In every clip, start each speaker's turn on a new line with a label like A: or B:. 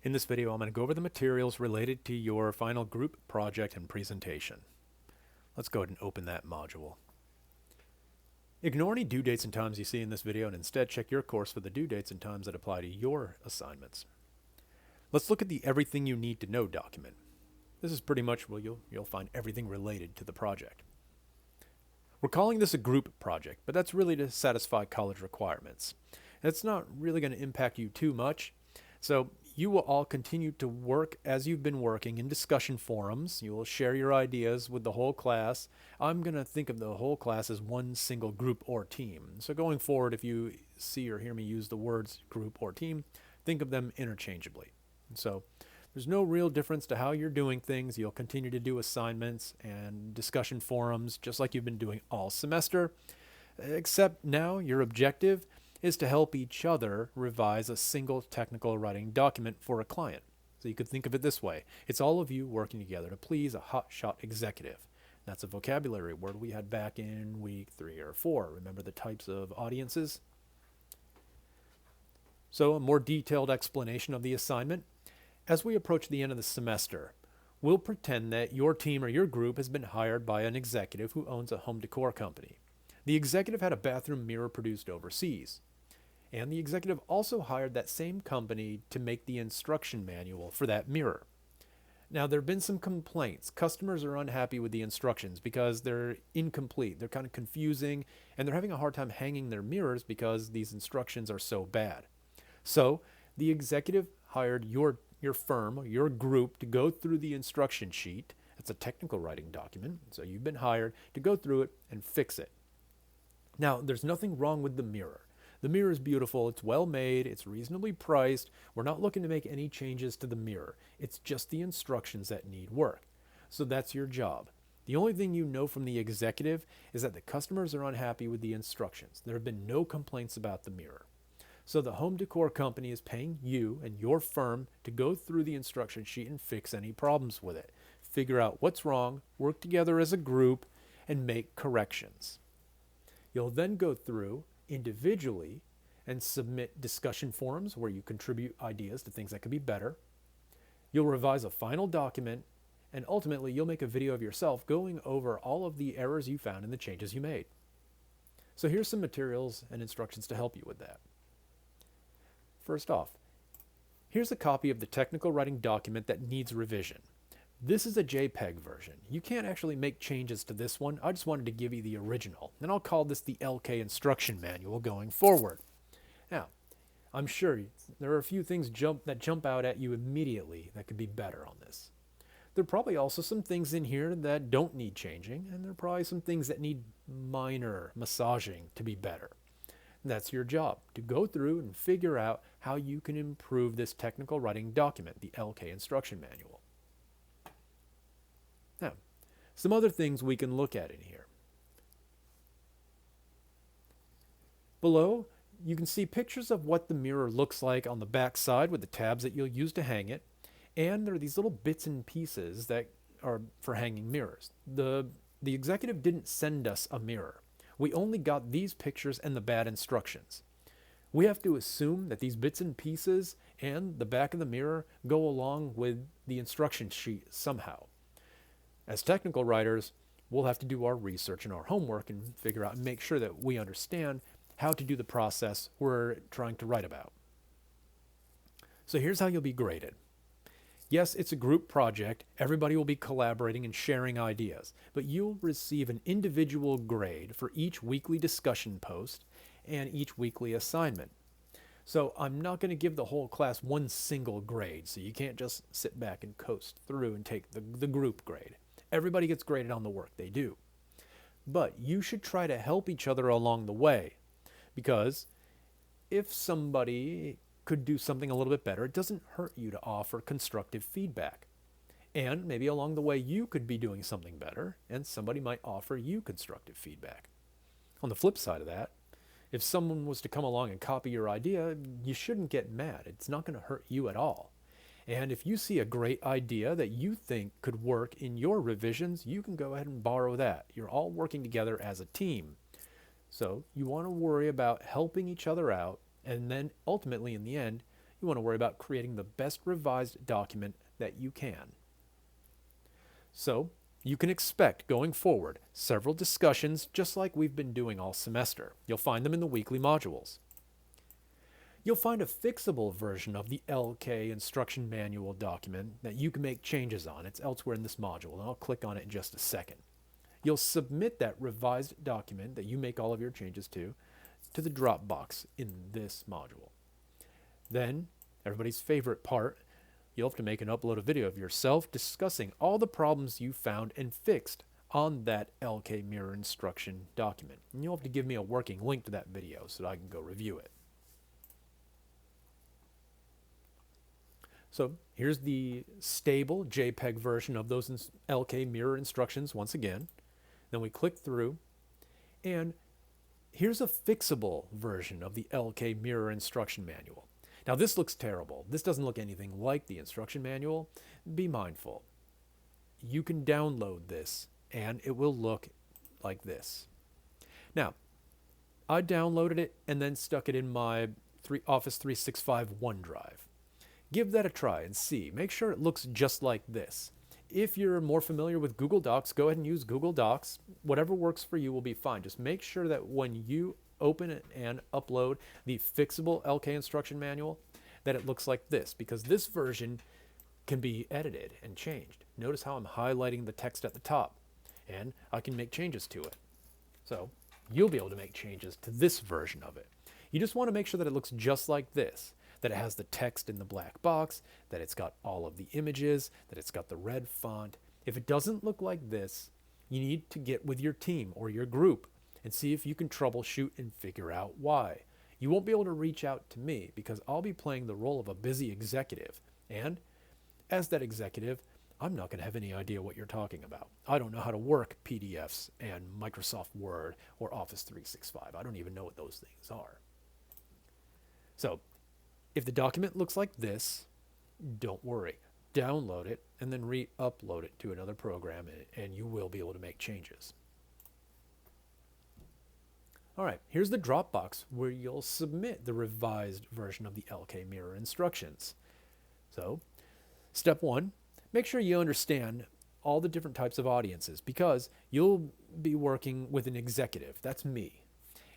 A: In this video, I'm going to go over the materials related to your final group project and presentation. Let's go ahead and open that module. Ignore any due dates and times you see in this video and instead check your course for the due dates and times that apply to your assignments. Let's look at the Everything You Need to Know document. This is pretty much where you'll find everything related to the project. We're calling this a group project, but that's really to satisfy college requirements. It's not really going to impact you too much, so you will all continue to work as you've been working in discussion forums. You will share your ideas with the whole class. I'm going to think of the whole class as one single group or team. So going forward, if you see or hear me use the words group or team, think of them interchangeably. So there's no real difference to how you're doing things. You'll continue to do assignments and discussion forums just like you've been doing all semester, except now your objective is to help each other revise a single technical writing document for a client. So you could think of it this way. It's all of you working together to please a hotshot executive. That's a vocabulary word we had back in week 3 or 4. Remember the types of audiences? So a more detailed explanation of the assignment. As we approach the end of the semester, we'll pretend that your team or your group has been hired by an executive who owns a home decor company. The executive had a bathroom mirror produced overseas. And the executive also hired that same company to make the instruction manual for that mirror. Now, there have been some complaints. Customers are unhappy with the instructions because they're incomplete. They're kind of confusing, and they're having a hard time hanging their mirrors because these instructions are so bad. So the executive hired your firm, your group, to go through the instruction sheet. It's a technical writing document, so you've been hired to go through it and fix it. Now, there's nothing wrong with the mirror. The mirror is beautiful, it's well made, it's reasonably priced. We're not looking to make any changes to the mirror. It's just the instructions that need work. So that's your job. The only thing you know from the executive is that the customers are unhappy with the instructions. There have been no complaints about the mirror. So the home decor company is paying you and your firm to go through the instruction sheet and fix any problems with it. Figure out what's wrong, work together as a group, and make corrections. You'll then go through individually and submit discussion forums where you contribute ideas to things that could be better. You'll revise a final document, and ultimately you'll make a video of yourself going over all of the errors you found and the changes you made. So here's some materials and instructions to help you with that. First off, here's a copy of the technical writing document that needs revision. This is a JPEG version. You can't actually make changes to this one. I just wanted to give you the original. And I'll call this the LK instruction manual going forward. Now, I'm sure there are a few things that jump out at you immediately that could be better on this. There are probably also some things in here that don't need changing, and there are probably some things that need minor massaging to be better. That's your job, to go through and figure out how you can improve this technical writing document, the LK instruction manual. Now, some other things we can look at in here. Below, you can see pictures of what the mirror looks like on the back side with the tabs that you'll use to hang it. And there are these little bits and pieces that are for hanging mirrors. The executive didn't send us a mirror. We only got these pictures and the bad instructions. We have to assume that these bits and pieces and the back of the mirror go along with the instruction sheet somehow. As technical writers, we'll have to do our research and our homework and figure out and make sure that we understand how to do the process we're trying to write about. So here's how you'll be graded. Yes, it's a group project. Everybody will be collaborating and sharing ideas, but you'll receive an individual grade for each weekly discussion post and each weekly assignment. So I'm not going to give the whole class one single grade, so you can't just sit back and coast through and take the group grade. Everybody gets graded on the work they do. But you should try to help each other along the way, because if somebody could do something a little bit better, it doesn't hurt you to offer constructive feedback. And maybe along the way you could be doing something better, and somebody might offer you constructive feedback. On the flip side of that, if someone was to come along and copy your idea, you shouldn't get mad. It's not going to hurt you at all. And if you see a great idea that you think could work in your revisions, you can go ahead and borrow that. You're all working together as a team. So you want to worry about helping each other out, and then ultimately in the end, You want to worry about creating the best revised document that you can. So, you can expect going forward several discussions just like we've been doing all semester. You'll find them in the weekly modules. You'll find a fixable version of the LK instruction manual document that you can make changes on. It's elsewhere in this module, and I'll click on it in just a second. You'll submit that revised document that you make all of your changes to the Dropbox in this module. Then, everybody's favorite part, you'll have to make and upload a video of yourself discussing all the problems you found and fixed on that LK mirror instruction document. And you'll have to give me a working link to that video so that I can go review it. So here's the stable JPEG version of those LK mirror instructions once again. Then we click through, and here's a fixable version of the LK mirror instruction manual. Now this looks terrible. This doesn't look anything like the instruction manual. Be mindful. You can download this and it will look like this. Now, I downloaded it and then stuck it in my Office 365 OneDrive. Give that a try and see. Make sure it looks just like this. If you're more familiar with Google Docs, go ahead and use Google Docs. Whatever works for you will be fine. Just make sure that when you open it and upload the fixable LK instruction manual, that it looks like this, because this version can be edited and changed. Notice how I'm highlighting the text at the top, and I can make changes to it. So you'll be able to make changes to this version of it. You just want to make sure that it looks just like this, that it has the text in the black box, that it's got all of the images, that it's got the red font. If it doesn't look like this, you need to get with your team or your group and see if you can troubleshoot and figure out why. You won't be able to reach out to me because I'll be playing the role of a busy executive. And as that executive, I'm not going to have any idea what you're talking about. I don't know how to work PDFs and Microsoft Word or Office 365. I don't even know what those things are. So if the document looks like this, don't worry. Download it and then re-upload it to another program, and you will be able to make changes. All right, here's the Dropbox where you'll submit the revised version of the LK mirror instructions. So, step one, make sure you understand all the different types of audiences because you'll be working with an executive. That's me.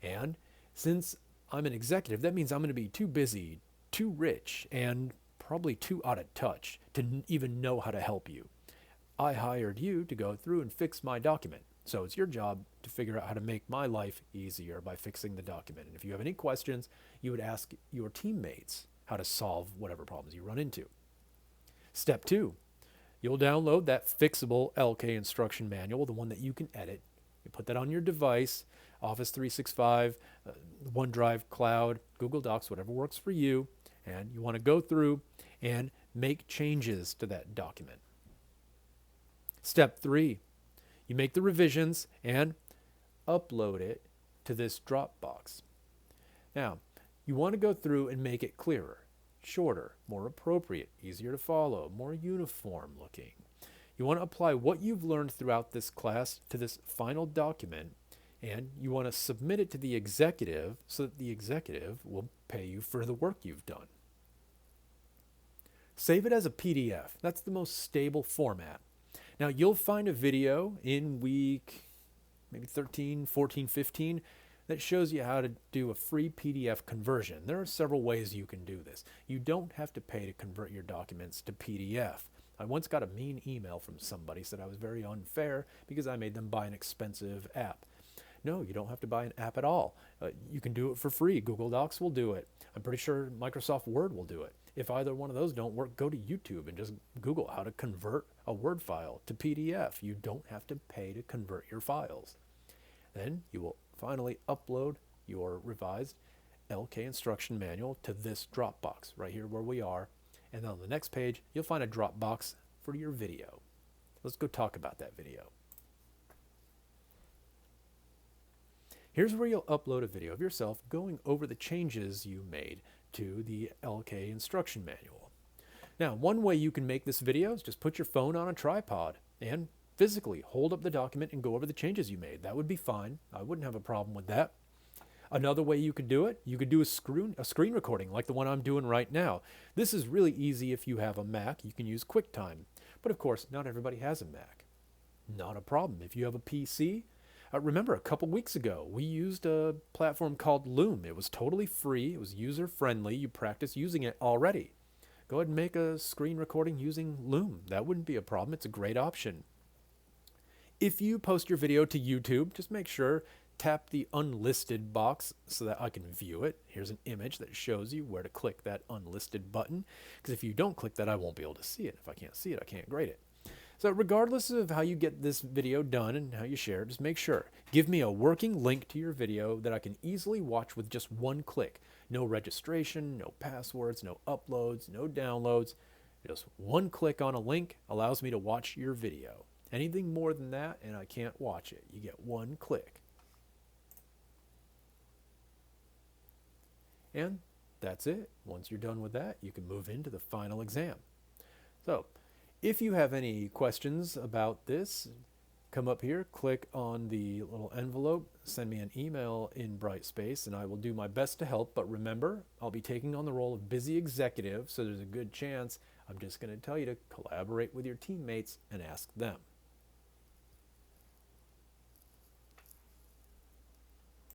A: And since I'm an executive, that means I'm going to be too busy, too rich, and probably too out of touch to even know how to help you. I hired you to go through and fix my document. So it's your job to figure out how to make my life easier by fixing the document. And if you have any questions, you would ask your teammates how to solve whatever problems you run into. Step two, you'll download that fixable LK instruction manual, the one that you can edit. You put that on your device, Office 365, OneDrive, Cloud, Google Docs, whatever works for you. And you want to go through and make changes to that document. Step three, you make the revisions and upload it to this Dropbox. Now, you want to go through and make it clearer, shorter, more appropriate, easier to follow, more uniform looking. You want to apply what you've learned throughout this class to this final document, and you want to submit it to the executive so that the executive will pay you for the work you've done. Save it as a PDF. That's the most stable format. Now, you'll find a video in week maybe 13, 14, 15 that shows you how to do a free PDF conversion. There are several ways you can do this. You don't have to pay to convert your documents to PDF. I once got a mean email from somebody said I was very unfair because I made them buy an expensive app. No, you don't have to buy an app at all. You can do it for free. Google Docs will do it. I'm pretty sure Microsoft Word will do it. If either one of those don't work, go to YouTube and just Google how to convert a Word file to PDF. You don't have to pay to convert your files. Then you will finally upload your revised LK instruction manual to this Dropbox right here where we are. And then on the next page, you'll find a Dropbox for your video. Let's go talk about that video. Here's where you'll upload a video of yourself going over the changes you made to the LK instruction manual. Now, one way you can make this video is just put your phone on a tripod and physically hold up the document and go over the changes you made. That would be fine. I wouldn't have a problem with that. Another way you could do it, you could do a screen recording like the one I'm doing right now. This is really easy if you have a Mac. You can use QuickTime. But of course, not everybody has a Mac. Not a problem. If you have a PC, remember a couple weeks ago, we used a platform called Loom. It was totally free. It was user-friendly. You practice using it already. Go ahead and make a screen recording using Loom. That wouldn't be a problem. It's a great option. If you post your video to YouTube, just make sure tap the unlisted box so that I can view it. Here's an image that shows you where to click that unlisted button, because if you don't click that, I won't be able to see it. If I can't see it, I can't grade it. So regardless of how you get this video done and how you share it, just make sure, give me a working link to your video that I can easily watch with just one click. No registration, no passwords, no uploads, no downloads. Just one click on a link allows me to watch your video. Anything more than that, and I can't watch it. You get one click. And that's it. Once you're done with that, you can move into the final exam. So, if you have any questions about this, come up here, click on the little envelope, send me an email in Brightspace, and I will do my best to help. But remember, I'll be taking on the role of busy executive, so there's a good chance I'm just going to tell you to collaborate with your teammates and ask them.